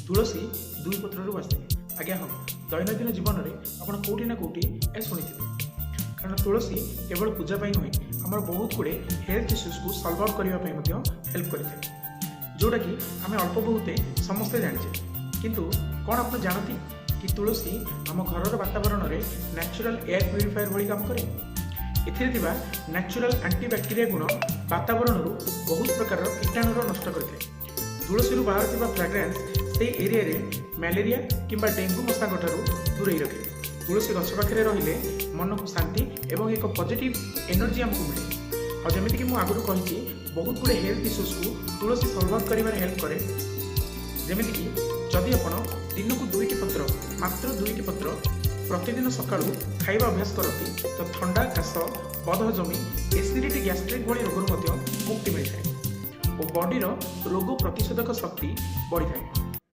तुलसी दुई पत्रु बसते आज्ञा हाँ दैनंदिन जीवन में आप कौटी ना कौटी ए शुणी कारण तुलसी केवल पूजा नुहे आम बहुत गुड़े हेल्थ इश्यूज को सल्व आउट करने हेल्प करें जोटा कि आम अल्प बहुते समस्ते जाने किंतु कौन आप जानती कि तुलसी आम घर वातावरण में नेचुरल एयर प्यूरिफायर भाई काम करे एथिरे नेचुरल एंटीबैक्टेरिया गुण वातावरण बहुत प्रकार कीटाणु नष्ट करते तुलसी बाहर फ्रेग्रेंस से एरिया रे मलेरिया किंबा डेंगू मशाक दूरे रखे तुलसी गछ पाखे रहिले मन को शांति एवं एक पॉजिटिव एनर्जी आमको मिले और जमीती कि मुझे आगुरी कही बहुत गुड़े हेल्थ इश्यूज को तुलसी सल्व आउट कर हेल्प करे जमीती कि जदि आप दिन को दुईटी पत्र मात्र दुईटी पत्र प्रतिदिन सका खाଇବା अभ्यास करती तो ठंडा काश बदहजमी एसिडिटी गैस्ट्रिक भली रोग मुक्ति मिलता है और बॉडीर रोग प्रतिषेधक शक्ति बढ़ी था।